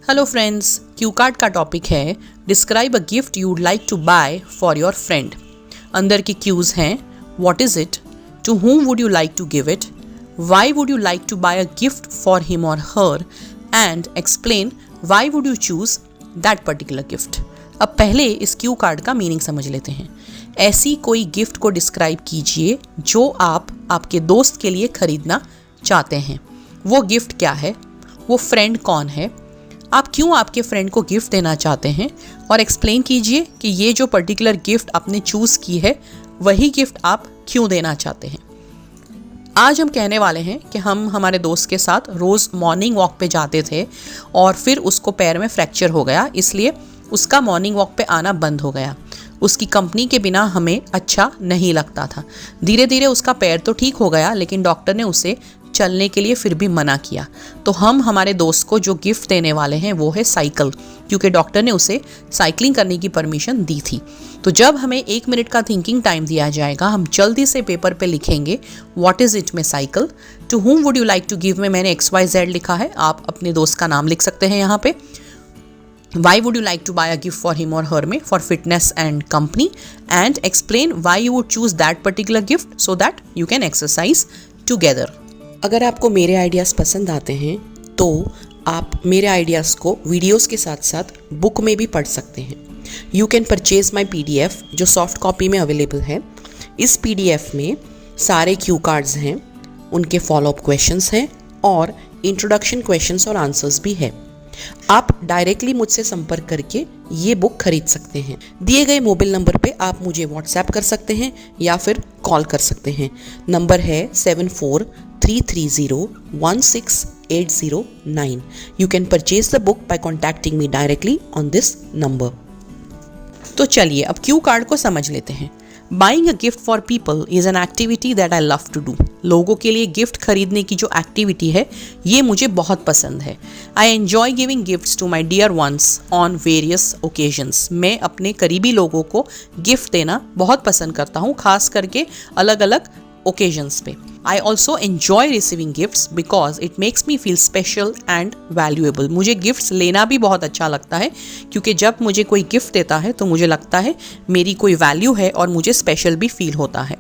Hello friends, cue card का topic है describe a gift you would like to buy for your friend. अंदर की cues हैं what is it, to whom would you like to give it, why would you like to buy a gift for him और her, and explain why would you choose that particular gift. अब पहले इस Q card का meaning समझ लेते हैं। ऐसी कोई गिफ्ट को डिस्क्राइब कीजिए जो आप आपके दोस्त के लिए खरीदना चाहते हैं। वो गिफ्ट क्या है, वो फ्रेंड कौन है, आप क्यों आपके फ्रेंड को गिफ्ट देना चाहते हैं, और एक्सप्लेन कीजिए कि ये जो पर्टिकुलर गिफ्ट आपने चूज़ की है वही गिफ्ट आप क्यों देना चाहते हैं। आज हम कहने वाले हैं कि हम हमारे दोस्त के साथ रोज़ मॉर्निंग वॉक पे जाते थे और फिर उसको पैर में फ्रैक्चर हो गया, इसलिए उसका मॉर्निंग वॉक पे आना बंद हो गया। उसकी कंपनी के बिना हमें अच्छा नहीं लगता था। धीरे धीरे उसका पैर तो ठीक हो गया, लेकिन डॉक्टर ने उसे चलने के लिए फिर भी मना किया। तो हम हमारे दोस्त को जो गिफ्ट देने वाले हैं वो है साइकिल, क्योंकि डॉक्टर ने उसे साइकिलिंग करने की परमिशन दी थी। तो जब हमें 1 मिनट का थिंकिंग टाइम दिया जाएगा, हम जल्दी से पेपर पे लिखेंगे व्हाट इज इट में cycle, to whom would you like to give में मैंने XYZ लिखा है, आप अपने दोस्त का नाम लिख सकते हैं यहाँ पे। Why would you like to buy a gift for him or her में for fitness and company, and explain why you would choose that particular gift so that you can exercise together। अगर आपको मेरे ideas पसंद आते हैं तो आप मेरे आइडियाज़ को वीडियोस के साथ साथ बुक में भी पढ़ सकते हैं। You can purchase my PDF जो सॉफ्ट कॉपी में अवेलेबल है। इस PDF में सारे क्यू कार्ड्स हैं, उनके फॉलोअप क्वेश्चंस हैं और इंट्रोडक्शन क्वेश्चंस और आंसर्स भी है। आप डायरेक्टली मुझसे संपर्क करके ये बुक खरीद सकते हैं। दिए गए मोबाइल नंबर पे आप मुझे व्हाट्सएप कर सकते हैं या फिर कॉल कर सकते हैं। नंबर है 7433016809। You can purchase the book by contacting me directly on this number. तो चलिए अब क्यू कार्ड को समझ लेते हैं। Buying a gift for people is an activity that I love to do. लोगों के लिए गिफ्ट खरीदने की जो एक्टिविटी है ये मुझे बहुत पसंद है। I enjoy giving gifts to my dear ones on various occasions. मैं अपने करीबी लोगों को गिफ्ट देना बहुत पसंद करता हूँ, खास करके अलग अलग ओकेजन्स पे। I also enjoy receiving gifts because it makes me feel special and valuable. मुझे गिफ्ट्स लेना भी बहुत अच्छा लगता है, क्योंकि जब मुझे कोई गिफ्ट देता है तो मुझे लगता है मेरी कोई वैल्यू है और मुझे स्पेशल भी फील होता है।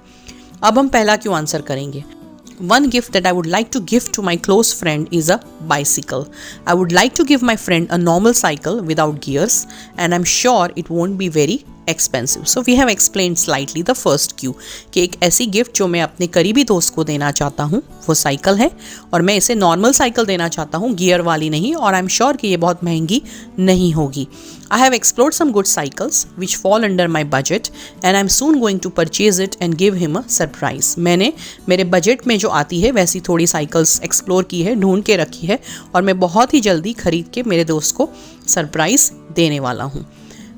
अब हम पहला क्यों आंसर करेंगे। One gift that I would like to give to my close friend is a bicycle. I would like to give my friend a normal cycle without gears, and I'm sure it won't be very expensive. So we have explained slightly the first cue कि एक ऐसी gift जो मैं अपने करीबी दोस्त को देना चाहता हूँ वो साइकिल है, और मैं इसे नॉर्मल साइकिल देना चाहता हूँ, गियर वाली नहीं, और आई एम श्योर कि ये बहुत महंगी नहीं होगी। I have explored some good cycles which fall under my budget and I'm soon going to purchase it and give him a surprise। मैंने मेरे बजट में जो आती है वैसी थोड़ी साइकिल्स एक्सप्लोर की है, ढूंढ के रखी है, और मैं बहुत ही जल्दी खरीद के मेरे दोस्त को सरप्राइज देने वाला हूँ।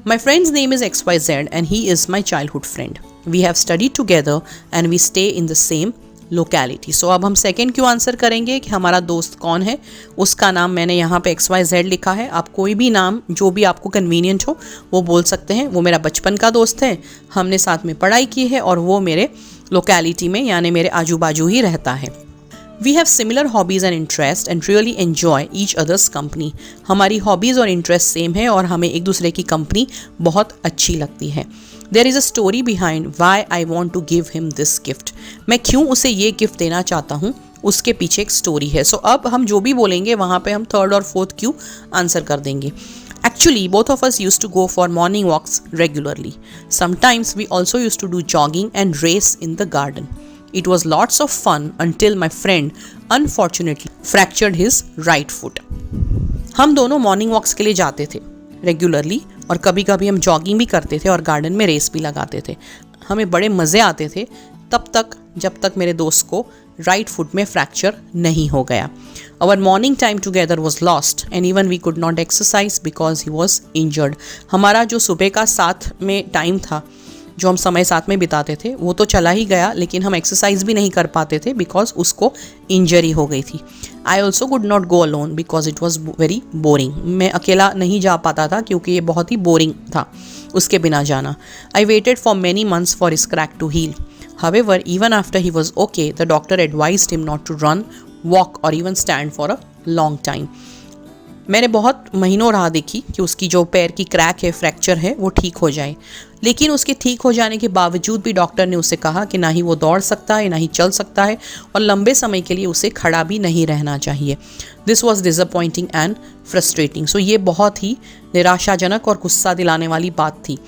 My friend's name is XYZ and he is my childhood friend. We have studied together and we stay in the same locality. So अब हम सेकेंड क्यों आंसर करेंगे कि हमारा दोस्त कौन है। उसका नाम मैंने यहाँ पे XYZ लिखा है। आप कोई भी नाम जो भी आपको कन्वीनियंट हो वो बोल सकते हैं। वो मेरा बचपन का दोस्त है, हमने साथ में पढ़ाई की है और वो मेरे लोकेलिटी में यानी मेरे आजू बाजू ही रहता है। We have similar hobbies and interest and really enjoy each other's company. हमारी हॉबीज़ और इंटरेस्ट सेम है और हमें एक दूसरे की कंपनी बहुत अच्छी लगती है। There is a story behind why I want to give him this gift. मैं क्यों उसे ये गिफ्ट देना चाहता हूँ, उसके पीछे एक स्टोरी है। सो अब हम जो भी बोलेंगे वहाँ पे हम थर्ड और फोर्थ क्यों आंसर कर देंगे। Actually, both of us used to go for morning walks regularly. Sometimes we also used to do jogging and race in the garden. It was lots of fun until my friend unfortunately fractured his right foot. हम दोनों morning walks के लिए जाते थे regularly, और कभी कभी हम जॉगिंग भी करते थे और गार्डन में रेस भी लगाते थे। हमें बड़े मज़े आते थे तब तक जब तक मेरे दोस्त को राइट फुट में फ्रैक्चर नहीं हो गया। Our morning time together was lost and even we could not exercise because he was injured. हमारा जो सुबह का साथ में टाइम था, जो हम समय साथ में बिताते थे, वो तो चला ही गया, लेकिन हम एक्सरसाइज भी नहीं कर पाते थे बिकॉज उसको इंजरी हो गई थी। I also could not go alone because it was very boring. मैं अकेला नहीं जा पाता था क्योंकि ये बहुत ही बोरिंग था उसके बिना जाना। I waited for many months for his crack to heal. However, even after he was okay, the doctor advised him not to run, walk or even stand for a long time. मैंने बहुत महीनों राह देखी कि उसकी जो पैर की क्रैक है, फ्रैक्चर है, वो ठीक हो जाए, लेकिन उसके ठीक हो जाने के बावजूद भी डॉक्टर ने उसे कहा कि ना ही वो दौड़ सकता है, ना ही चल सकता है और लंबे समय के लिए उसे खड़ा भी नहीं रहना चाहिए। This was disappointing and frustrating. So ये बहुत ही निराशाजनक और गुस्सा दिलाने वाली बात थी।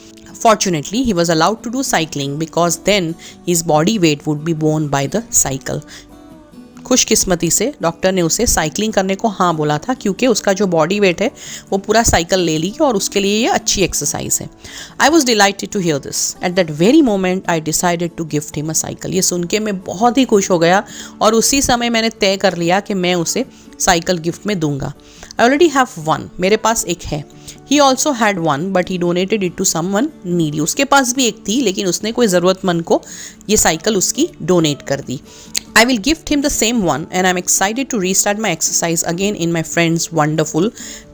Fortunately, he was allowed to do cycling because then his body weight would be borne by the cycle. खुशकिस्मती से डॉक्टर ने उसे साइकिलिंग करने को हाँ बोला था, क्योंकि उसका जो बॉडी वेट है वो पूरा साइकिल ले ली और उसके लिए ये अच्छी एक्सरसाइज है। I was delighted to hear this. At that very moment I decided to gift him a cycle. ये सुन के मैं बहुत ही खुश हो गया और उसी समय मैंने तय कर लिया कि मैं उसे साइकिल गिफ्ट में दूंगा। आई ऑलरेडी हैव वन, मेरे पास एक है। He also had one but he donated it to someone needy. उसके पास भी एक थी, लेकिन उसने कोई ज़रूरतमंद को ये साइकिल उसकी डोनेट कर दी। I will gift him the same one and I'm excited to restart my exercise again in my friend's wonderful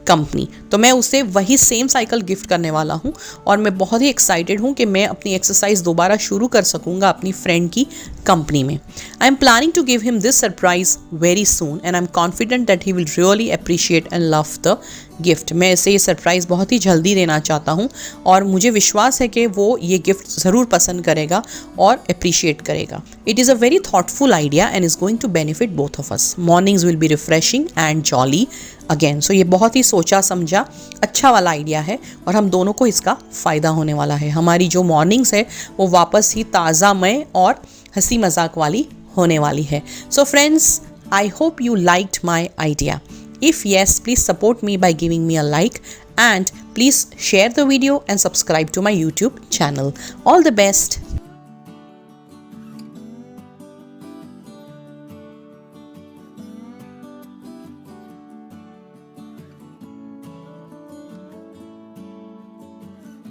company. तो मैं उसे वही सेम साइकिल गिफ्ट करने वाला हूँ और मैं बहुत ही एक्साइटेड हूँ कि मैं अपनी एक्सरसाइज दोबारा शुरू कर सकूँगा अपनी फ्रेंड की कंपनी में। I am planning to give him this surprise very soon and I am confident that he will really appreciate and love the gift. मैं इसे ये सरप्राइज़ बहुत ही जल्दी देना चाहता हूँ और मुझे विश्वास है कि वो ये गिफ्ट ज़रूर पसंद करेगा और अप्रिशिएट करेगा। It is a very thoughtful idea and is going to benefit both of us. Mornings will be refreshing and jolly again. So ये बहुत ही सोचा समझा अच्छा वाला आइडिया है और हम दोनों को इसका फ़ायदा होने वाला है। हमारी जो मॉर्निंग्स है वो वापस ही ताज़ामय और हंसी मजाक वाली होने वाली है। So friends, I hope you liked my idea. If yes, please support me by giving me a like and please share the video and subscribe to my YouTube channel. All the best.